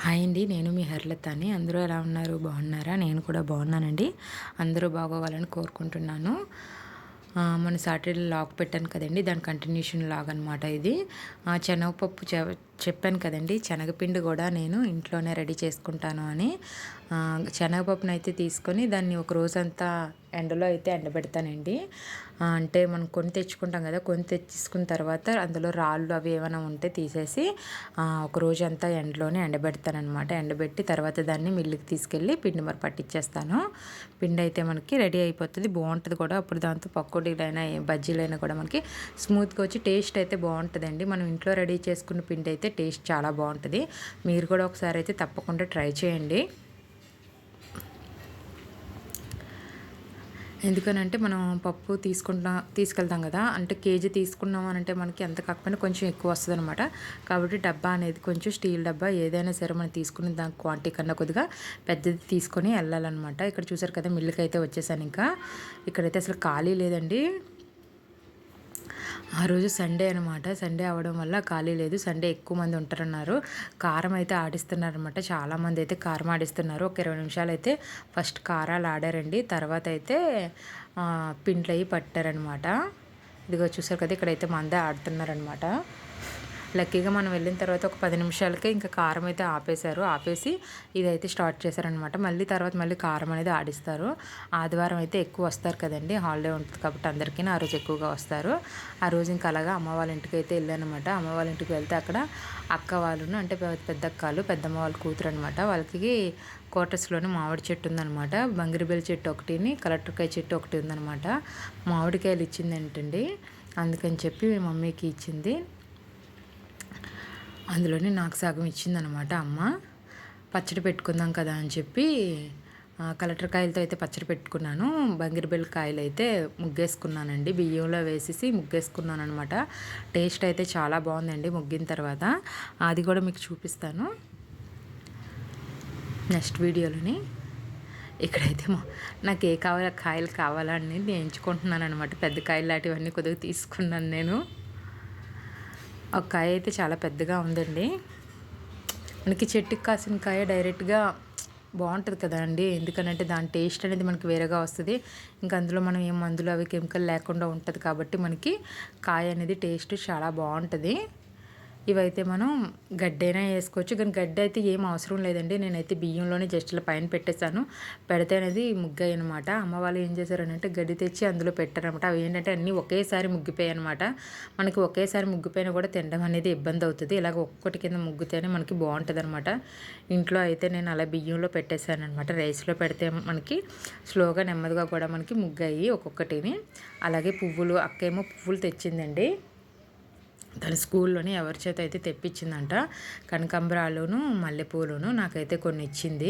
Hi అండి. నేను మీ హర్లతాని. అందరూ ఎలా ఉన్నారు? బాగున్నారా? నేను కూడా బాగున్నానండి. అందరూ బాగోవాలని కోరుకుంటున్నాను. మొన్న సాటర్డే లాగ్ పెట్టాను కదండి, దాని కంటిన్యూషన్ లాగ్ అనమాట ఇది. శనగపప్పు చెప్పాను కదండి, శనగపిండి కూడా నేను ఇంట్లోనే రెడీ చేసుకుంటాను అని. శనగపప్పును అయితే తీసుకొని దాన్ని ఒక రోజంతా ఎండలో అయితే ఎండబెడతానండి. అంటే మనం కొని తెచ్చుకుంటాం కదా, కొని తెచ్చుకున్న తర్వాత అందులో రాళ్ళు అవి ఏమైనా ఉంటే తీసేసి ఒక రోజంతా ఎండలోనే ఎండబెడతానమాట. ఎండబెట్టి తర్వాత దాన్ని మిల్లుకి తీసుకెళ్ళి పిండి మరి పట్టించేస్తాను. పిండి అయితే మనకి రెడీ అయిపోతుంది, బాగుంటుంది కూడా. అప్పుడు దాంతో పకోడీలైనా బజ్జీలైనా కూడా మనకి స్మూత్గా వచ్చి టేస్ట్ అయితే బాగుంటుందండి. మనం ఇంట్లో రెడీ చేసుకున్న పిండి అయితే టేస్ట్ చాలా బాగుంటుంది. మీరు కూడా ఒకసారి అయితే తప్పకుండా ట్రై చేయండి. ఎందుకనంటే మనం పప్పు తీసుకెళ్తాం కదా, అంటే కేజీ తీసుకున్నాం అని అంటే మనకి ఎంత కాకపోయినా కొంచెం ఎక్కువ వస్తుంది అనమాట. కాబట్టి డబ్బా అనేది కొంచెం స్టీల్ డబ్బా ఏదైనా సరే మనం తీసుకుని దాని క్వాంటిటీ కన్నా కొద్దిగా పెద్దది తీసుకొని వెళ్ళాలన్నమాట. ఇక్కడ చూసారు కదా, మిల్లుకి అయితే వచ్చేసాను. ఇంకా ఇక్కడైతే అసలు ఖాళీ లేదండి. ఆ రోజు సండే అనమాట. సండే అవ్వడం వల్ల ఖాళీ లేదు. సండే ఎక్కువ మంది ఉంటారన్నారు. కారం అయితే ఆడిస్తున్నారనమాట. చాలామంది అయితే కారం ఆడిస్తున్నారు. ఒక 20 నిమిషాలు అయితే ఫస్ట్ కారాలు ఆడారండి. తర్వాత అయితే పిండ్లు అవి పట్టారనమాట. ఇదిగో చూసారు కదా, ఇక్కడైతే మందే ఆడుతున్నారనమాట. లక్కీగా మనం వెళ్ళిన తర్వాత ఒక 10 నిమిషాలకే ఇంకా కారం అయితే ఆపేసి ఇదైతే స్టార్ట్ చేశారనమాట. మళ్ళీ కారం అనేది ఆడిస్తారు. ఆదివారం అయితే ఎక్కువ వస్తారు కదండి, హాలిడే ఉంటుంది కాబట్టి అందరికీ ఆ రోజు ఎక్కువగా వస్తారు. ఆ రోజు ఇంకా అలాగా అమ్మ వాళ్ళ ఇంటికి అయితే వెళ్ళానమాట. అమ్మ వాళ్ళ ఇంటికి వెళ్తే అక్కడ అక్క వాళ్ళను, అంటే పెద్ద అక్కలు, పెద్దమ్మ వాళ్ళ కూతురు అనమాట, వాళ్ళకి క్వార్టర్స్లోనే మామిడి చెట్టు ఉందనమాట. బంగిరిబెల్లి చెట్టు ఒకటిని, కలెక్టర్కాయ చెట్టు ఒకటి ఉందనమాట. మామిడికాయలు ఇచ్చింది ఏంటండి, అందుకని చెప్పి మమ్మీకి ఇచ్చింది. అందులోనే నాకు సగం ఇచ్చిందనమాట అమ్మ. పచ్చడి పెట్టుకుందాం కదా అని చెప్పి కలెక్టర్ కాయలతో అయితే పచ్చడి పెట్టుకున్నాను. బంగిరిబెల్లి కాయలు అయితే ముగ్గేసుకున్నానండి. బియ్యంలో వేసేసి ముగ్గేసుకున్నాను అనమాట. టేస్ట్ అయితే చాలా బాగుందండి ముగ్గిన తర్వాత. అది కూడా మీకు చూపిస్తాను నెక్స్ట్ వీడియోలోని. ఇక్కడైతే నాకు ఏ కాయలు కావాలని నేను ఎంచుకుంటున్నాను అనమాట. పెద్ద కాయలు లాంటివన్నీ కొద్దిగా తీసుకున్నాను నేను. ఒక కాయ అయితే చాలా పెద్దగా ఉందండి. మనకి చెట్టుకి కాసిన కాయ డైరెక్ట్గా బాగుంటుంది కదా అండి, ఎందుకనంటే దాని టేస్ట్ అనేది మనకి వేరేగా వస్తుంది. ఇంకా అందులో మనం ఏం మందులు అవి కెమికల్ లేకుండా ఉంటుంది కాబట్టి మనకి కాయ అనేది టేస్ట్ చాలా బాగుంటుంది. ఇవైతే మనం గడ్డైనా వేసుకోవచ్చు, కానీ గడ్డ అయితే ఏం అవసరం లేదండి. నేనైతే బియ్యంలోనే జస్ట్ ఇలా పైన పెట్టేశాను. పెడితే అనేది ముగ్గాయి అనమాట. అమ్మ వాళ్ళు ఏం చేశారనంటే గడ్డి తెచ్చి అందులో పెట్టారనమాట. అవి ఏంటంటే అన్నీ ఒకేసారి ముగ్గిపోయాయి అనమాట. మనకి ఒకేసారి ముగ్గిపోయినా కూడా తినడం అనేది ఇబ్బంది అవుతుంది. ఇలాగ ఒక్కొక్కటి కింద ముగ్గితేనే మనకి బాగుంటుంది అనమాట. ఇంట్లో అయితే నేను అలా బియ్యంలో పెట్టేశాను అనమాట. రైస్లో పెడితే మనకి స్లోగా నెమ్మదిగా కూడా మనకి ముగ్గాయి ఒక్కొక్కటిని. అలాగే పువ్వులు, అక్కేమో పువ్వులు తెచ్చిందండి. తన స్కూల్లోనే ఎవరి చేత అయితే తెప్పించిందంట. కనకాంబరాలును, మల్లెపూలును నాకైతే కొన్ని ఇచ్చింది.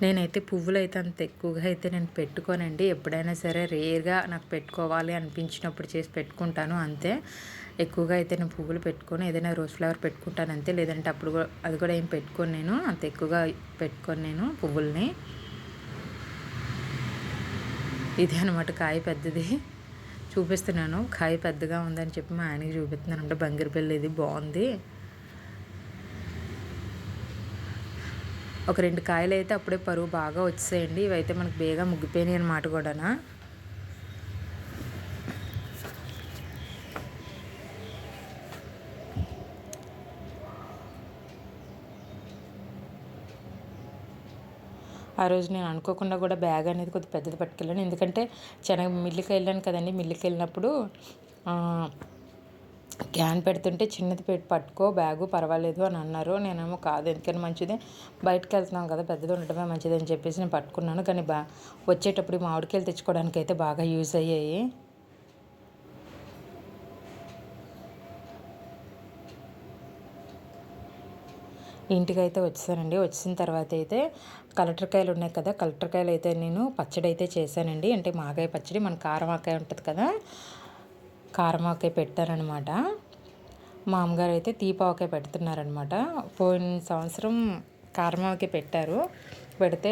నేనైతే పువ్వులు అయితే అంత ఎక్కువగా అయితే నేను పెట్టుకోనండి. ఎప్పుడైనా సరే రేర్గా నాకు పెట్టుకోవాలి అనిపించినప్పుడు చేసి పెట్టుకుంటాను అంతే. ఎక్కువగా అయితే నేను పువ్వులు పెట్టుకొని ఏదైనా రోజ్ ఫ్లవర్ పెట్టుకుంటాను అంతే. లేదంటే అప్పుడు అది కూడా ఏం పెట్టుకోను నేను, అంత ఎక్కువగా పెట్టుకొని నేను పువ్వుల్ని. ఇదే అనమాట కాయ పెద్దది చూపిస్తున్నాను. కాయ పెద్దగా ఉందని చెప్పి మా ఆయనకి చూపిస్తున్నాను. అంటే బంగిరిపల్లి ఇది బాగుంది. ఒక 2 కాయలు అయితే అప్పుడే పరువు బాగా వచ్చేసాయండి. ఇవైతే మనకు బేగా ముగ్గిపోయినాయి అనమాట కూడానా. ఆ రోజు నేను అనుకోకుండా కూడా బ్యాగ్ అనేది కొద్దిగా పెద్దది పట్టుకెళ్ళాను. ఎందుకంటే మిల్లుకి వెళ్ళాను కదండి. మిల్లుకి వెళ్ళినప్పుడు క్యాన్ పెడుతుంటే చిన్నది పట్టుకో బ్యాగు పర్వాలేదు అని అన్నారు. నేనేమో కాదు, ఎందుకని మంచిది, బయటకు వెళ్తున్నాం కదా, పెద్దది ఉండటమే మంచిది అని చెప్పేసి నేను పట్టుకున్నాను. కానీ వచ్చేటప్పుడు మామిడికాయలు తెచ్చుకోవడానికి అయితే బాగా యూజ్ అయ్యాయి. ఇంటికి అయితే వచ్చేసానండి. వచ్చిన తర్వాత అయితే కలెక్టర్కాయలు ఉన్నాయి కదా, కలెక్టర్కాయలు అయితే నేను పచ్చడి అయితే చేశానండి. అంటే మాగాయ పచ్చడి, మన కారమాకాయ ఉంటుంది కదా, కారమాకాయ పెట్టారనమాట. మా అమ్మగారు అయితే తీపావకాయ పెడుతున్నారనమాట. పోయిన సంవత్సరం కారమాకాయ పెట్టారు. పెడితే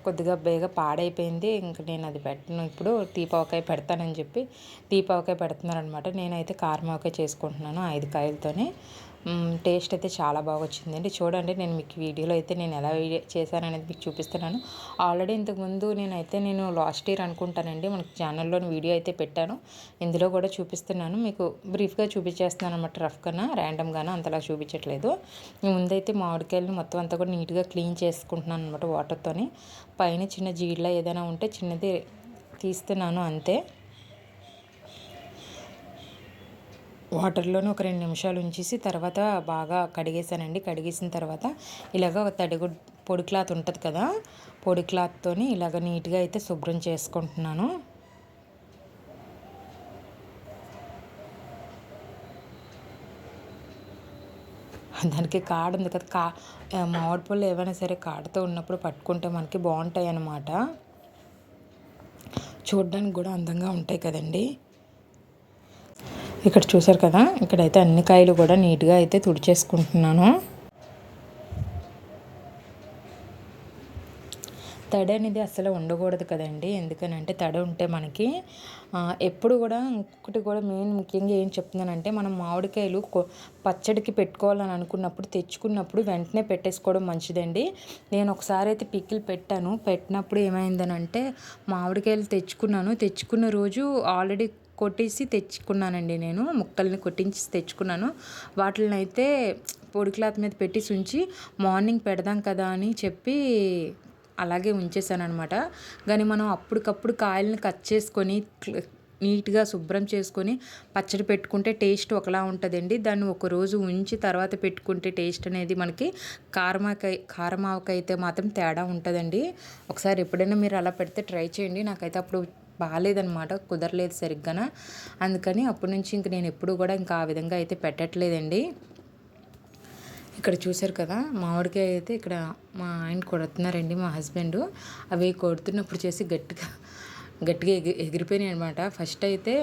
కొద్దిగా బేగా పాడైపోయింది. ఇంక నేను అది పెట్టను, ఇప్పుడు తీపావకాయ పెడతానని చెప్పి తీపావకాయ పెడుతున్నారనమాట. నేనైతే కారమావకాయ చేసుకుంటున్నాను 5 కాయలతోని. టేస్ట్ అయితే చాలా బాగా వచ్చిందండి. చూడండి, నేను మీకు వీడియోలో అయితే నేను ఎలా చేశాననేది మీకు చూపిస్తున్నాను. ఆల్రెడీ ఇంతకుముందు నేను లాస్ట్ ఇయర్ అనుకుంటానండి మనకి ఛానల్లోని వీడియో అయితే పెట్టాను. ఇందులో కూడా చూపిస్తున్నాను, మీకు బ్రీఫ్గా చూపించేస్తున్నాను అనమాట. రఫ్గానా ర్యాండమ్గానా అంతలా చూపించట్లేదు. ముందైతే మామిడికాయలను మొత్తం అంతా కూడా నీట్గా క్లీన్ చేసుకుంటున్నాను అనమాట వాటర్తోని. పైన చిన్న జీడ్లా ఏదైనా ఉంటే చిన్నది తీస్తున్నాను అంతే. వాటర్లోనే ఒక 2 నిమిషాలు ఉంచేసి తర్వాత బాగా కడిగేసానండి. కడిగేసిన తర్వాత ఇలాగ ఒక పొడి క్లాత్ ఉంటుంది కదా, పొడి క్లాత్తోని ఇలాగ నీట్గా అయితే శుభ్రం చేసుకుంటున్నాను. దానికి కాడ ఉంది కదా, మామిడి పళ్ళు ఏవైనా సరే కాడతో ఉన్నప్పుడు పట్టుకుంటే మనకి బాగుంటాయి అన్నమాట. చూడడానికి కూడా అందంగా ఉంటాయి కదండి. ఇక్కడ చూసారు కదా, ఇక్కడైతే అన్ని కాయలు కూడా నీట్గా అయితే తుడిచేసుకుంటున్నాను. తడి అనేది అసలు ఉండకూడదు కదండి. ఎందుకనంటే తడి ఉంటే మనకి ఎప్పుడు కూడా ఇంకొకటి కూడా ముఖ్యంగా ఏం చెప్తున్నానంటే, మనం మామిడికాయలు పచ్చడికి పెట్టుకోవాలని అనుకున్నప్పుడు తెచ్చుకున్నప్పుడు వెంటనే పెట్టేసుకోవడం మంచిదండి. నేను ఒకసారి అయితే పికిల్ పెట్టినప్పుడు ఏమైందనంటే, మామిడికాయలు తెచ్చుకున్న రోజు ఆల్రెడీ కొట్టేసి తెచ్చుకున్నానండి. నేను ముక్కల్ని కొట్టించి తెచ్చుకున్నాను. వాటిని అయితే పొడి క్లాత్ మీద పెట్టేసి ఉంచి మార్నింగ్ పెడదాం కదా అని చెప్పి అలాగే ఉంచేసానమాట. కానీ మనం అప్పటికప్పుడు కాయలను కట్ చేసుకొని నీట్గా శుభ్రం చేసుకొని పచ్చడి పెట్టుకుంటే టేస్ట్ ఒకలా ఉంటుందండి. దాన్ని ఒకరోజు ఉంచి తర్వాత పెట్టుకుంటే టేస్ట్ అనేది మనకి కారమావకాయ అయితే మాత్రం తేడా ఉంటుందండి. ఒకసారి ఎప్పుడైనా మీరు అలా పెడితే ట్రై చేయండి. నాకైతే అప్పుడు బాగాలేదనమాట, కుదరలేదు సరిగ్గా. అందుకని అప్పటి నుంచి ఇంక నేను ఎప్పుడు కూడా ఇంకా ఆ విధంగా అయితే పెట్టట్లేదండి. ఇక్కడ చూసారు కదా, మామిడికాయ అయితే ఇక్కడ మా ఆయన కొడుతున్నారండి, మా హస్బెండ్. అవి కొడుతున్నప్పుడు చేసి గట్టిగా ఎగిరిపోయినాయి అనమాట. ఫస్ట్ అయితే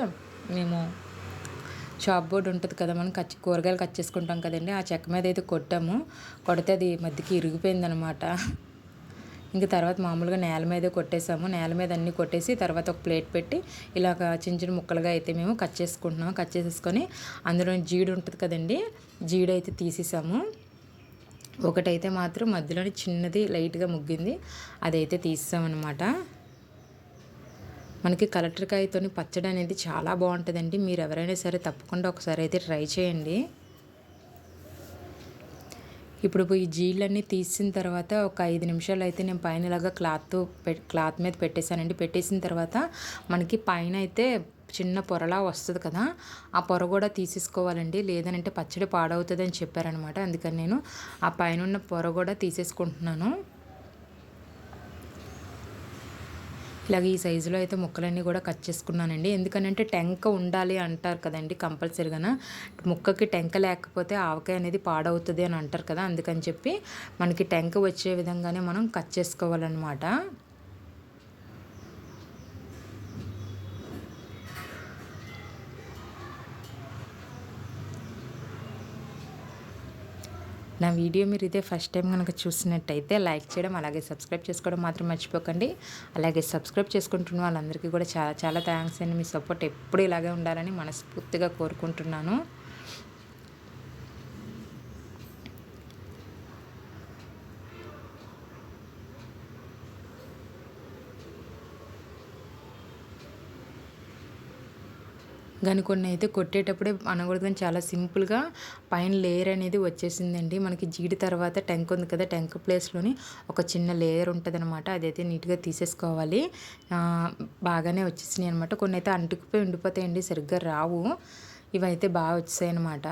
మేము చాప్ బోర్డ్ ఉంటుంది కదా, మనం కూరగాయలు కట్ చేసుకుంటాం కదండి, ఆ చెక్క మీద అయితే కొడితే అది మధ్యకి ఇరిగిపోయిందనమాట. ఇంక తర్వాత మామూలుగా నేల మీదే కొట్టేసాము. నేల మీద అన్నీ కొట్టేసి తర్వాత ఒక ప్లేట్ పెట్టి ఇలాగ చిన్న చిన్న ముక్కలుగా అయితే మేము కట్ చేసుకుంటున్నాము. కట్ చేసేసుకొని అందులో జీడి ఉంటుంది కదండి, జీడి అయితే తీసేసాము. ఒకటైతే మాత్రం మధ్యలోని చిన్నది లైట్గా ముగ్గింది, అదైతే తీసామన్నమాట. మనకి కలెక్టర్కాయతో పచ్చడి అనేది చాలా బాగుంటుందండి. మీరు ఎవరైనా సరే తప్పకుండా ఒకసారి అయితే ట్రై చేయండి. ఇప్పుడు ఈ జీళ్ళన్నీ తీసిన తర్వాత ఒక 5 నిమిషాలు అయితే నేను పైన ఇలాగా క్లాత్ మీద పెట్టేశానండి. పెట్టేసిన తర్వాత మనకి పైన అయితే చిన్న పొరలా వస్తుంది కదా, ఆ పొర కూడా తీసేసుకోవాలండి. లేదనంటే పచ్చడి పాడవుతుంది అని చెప్పారనమాట. అందుకని నేను ఆ పైన ఉన్న పొర కూడా తీసేసుకుంటున్నాను. ఇలాగ ఈ సైజులో అయితే ముక్కలన్నీ కూడా కట్ చేసుకున్నానండి. ఎందుకనంటే టెంక ఉండాలి అంటారు కదండి కంపల్సరీగా. ముక్కకి టెంక లేకపోతే ఆవకాయ అనేది పాడవుతుంది అని అంటారు కదా, అందుకని చెప్పి మనకి టెంక వచ్చే విధంగానే మనం కట్ చేసుకోవాలన్నమాట. నా వీడియో మీరు ఇదే ఫస్ట్ టైం కనుక చూసినట్టయితే లైక్ చేయడం, అలాగే సబ్స్క్రైబ్ చేసుకోవడం మాత్రం మర్చిపోకండి. అలాగే సబ్స్క్రైబ్ చేసుకుంటున్న వాళ్ళందరికీ కూడా చాలా చాలా థ్యాంక్స్ అండి. మీ సపోర్ట్ ఎప్పుడు ఇలాగే ఉండాలని మనస్ఫూర్తిగా కోరుకుంటున్నాను. కానీ కొన్ని అయితే కొట్టేటప్పుడే అనకూడదు, కానీ చాలా సింపుల్గా పైన లేయర్ అనేది వచ్చేసిందండి. మనకి జీడి తర్వాత టెంక్ ఉంది కదా, టెంక్ ప్లేస్లోని ఒక చిన్న లేయర్ ఉంటుంది అనమాట. అదైతే నీట్గా తీసేసుకోవాలి. బాగానే వచ్చేసినాయి అనమాట. కొన్ని అయితే అంటుకుపోయి ఉండిపోతాయండి, సరిగ్గా రావు. ఇవైతే బాగా వచ్చాయి అనమాట.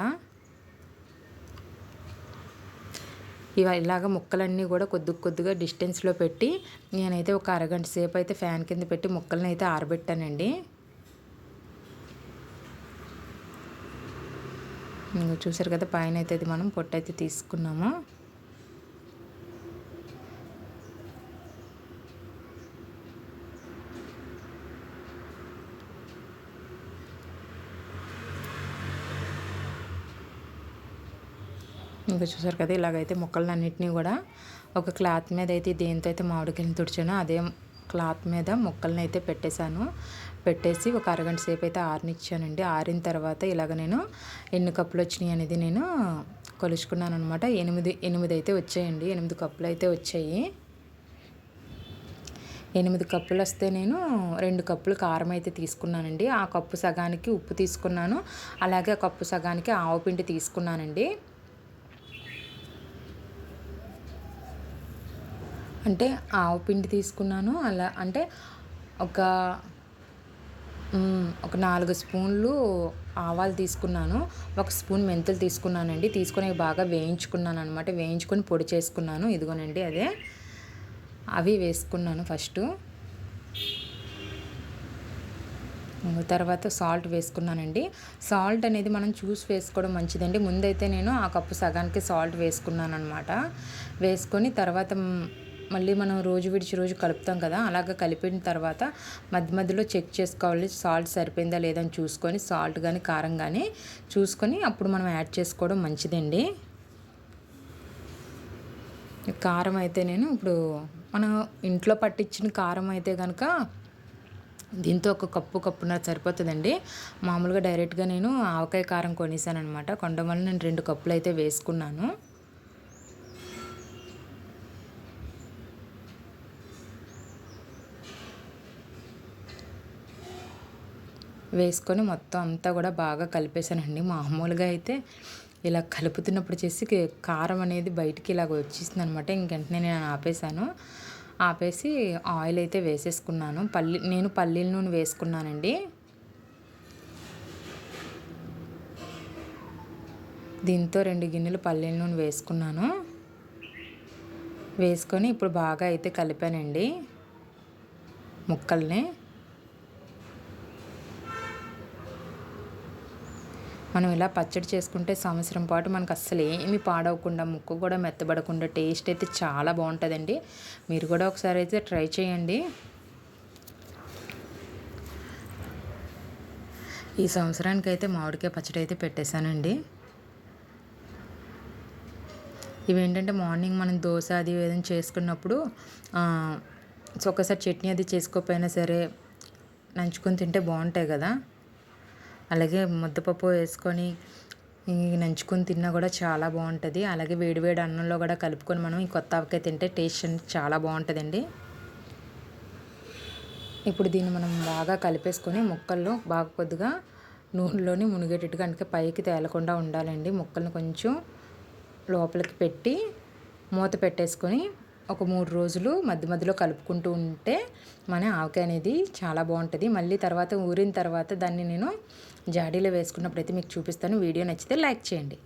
ఇలాగ ముక్కలన్నీ కూడా కొద్దిగా డిస్టెన్స్లో పెట్టి నేనైతే ఒక అరగంట సేపు అయితే ఫ్యాన్ కింద పెట్టి ముక్కలని అయితే ఆరబెట్టానండి. చూసారు కదా, పైన అయితే అది మనం పొట్టు అయితే తీసుకున్నాము. ఇంకా చూసారు కదా, ఇలాగైతే ముక్కలన్నింటినీ కూడా ఒక క్లాత్ మీద అయితే దేంతో అయితే మామిడికాయలు తుడిచానో అదే క్లాత్ మీద ముక్కల్ని అయితే పెట్టేశాను. పెట్టేసి ఒక అరగంట సేపు అయితే ఆరనిచ్చానండి. ఆరిన తర్వాత ఇలాగ నేను ఎన్ని కప్పులు వచ్చినాయి అనేది నేను కొలుచుకున్నాను అనమాట. 8 అయితే వచ్చాయండి. 8 కప్పులు అయితే వచ్చాయి. 8 కప్పులు వస్తే నేను 2 కప్పులు కారం అయితే తీసుకున్నానండి. ఆ కప్పు సగానికి ఉప్పు తీసుకున్నాను, అలాగే ఆ కప్పు సగానికి ఆవపిండి తీసుకున్నానండి. అంటే ఆవపిండి తీసుకున్నాను, అలా అంటే ఒక 4 స్పూన్లు ఆవాలు తీసుకున్నాను, 1 స్పూన్ మెంతులు తీసుకున్నానండి. తీసుకొని బాగా వేయించుకున్నాను అనమాట. వేయించుకొని పొడి చేసుకున్నాను. ఇదిగోనండి అదే, అవి వేసుకున్నాను ఫస్టు. తర్వాత సాల్ట్ వేసుకున్నానండి. సాల్ట్ అనేది మనం చూసి వేసుకోవడం మంచిదండి. ముందైతే నేను ఆ కప్పు సగానికి సాల్ట్ వేసుకున్నాను అనమాట. వేసుకొని తర్వాత మళ్ళీ మనం రోజు విడిచి రోజు కలుపుతాం కదా, అలాగ కలిపిన తర్వాత మధ్య మధ్యలో చెక్ చేసుకోవాలి, సాల్ట్ సరిపోయిందా లేదని చూసుకొని, సాల్ట్ కానీ కారం కానీ చూసుకొని అప్పుడు మనం యాడ్ చేసుకోవడం మంచిదండి. కారం అయితే నేను ఇప్పుడు మనం ఇంట్లో పట్టించిన కారం అయితే కనుక దీంతో ఒక కప్పున్నర సరిపోతుందండి. మామూలుగా డైరెక్ట్గా నేను ఆవకాయ కారం కొనేసాను అనమాట. కొనడం వల్ల నేను 2 కప్పులు అయితే వేసుకున్నాను. వేసుకొని మొత్తం అంతా కూడా బాగా కలిపేసానండి. మామూలుగా అయితే ఇలా కలుపుతున్నప్పుడు చేసి కారం అనేది బయటికి ఇలాగ వచ్చేసింది అనమాట. ఇంకెంటనే నేను ఆపేసాను. ఆపేసి ఆయిల్ అయితే వేసేసుకున్నాను. నేను పల్లీల నూనె వేసుకున్నానండి. దీంతో 2 గిన్నెలు పల్లీల నూనె వేసుకున్నాను. వేసుకొని ఇప్పుడు బాగా అయితే కలిపానండి ముక్కల్ని. మనం ఇలా పచ్చడి చేసుకుంటే సంవత్సరం పాటు మనకు అస్సలు ఏమి పాడవకుండా, ముక్క కూడా మెత్తబడకుండా టేస్ట్ అయితే చాలా బాగుంటుందండి. మీరు కూడా ఒకసారి అయితే ట్రై చేయండి. ఈ సంవత్సరానికి అయితే మామిడికాయ పచ్చడి అయితే పెట్టేశానండి. ఇవేంటంటే మార్నింగ్ మనం దోశ అది ఏదైనా చేసుకున్నప్పుడు ఒక్కసారి చట్నీ అది చేసుకోకపోయినా సరే నంచుకొని తింటే బాగుంటాయి కదా. అలాగే ముద్దపప్పు వేసుకొని నంచుకొని తిన్నా కూడా చాలా బాగుంటుంది. అలాగే వేడివేడి అన్నంలో కూడా కలుపుకొని మనం ఈ కొత్త ఆవకాయ తింటే టేస్ట్ చాలా బాగుంటుందండి. ఇప్పుడు దీన్ని మనం బాగా కలిపేసుకొని ముక్కల్లో బాగా కొద్దిగా నూనెలోని మునిగేటట్టుగా, అంటే పైకి తేలకుండా ఉండాలండి. ముక్కల్ని కొంచెం లోపలికి పెట్టి మూత పెట్టేసుకొని ఒక 3 రోజులు మధ్య మధ్యలో కలుపుకుంటూ ఉంటే మన ఆవకాయ అనేది చాలా బాగుంటుంది. మళ్ళీ తర్వాత ఊరిన తర్వాత దాన్ని నేను జాడీలో వేసుకున్నప్పుడైతే మీకు చూపిస్తాను. వీడియో నచ్చితే లైక్ చేయండి.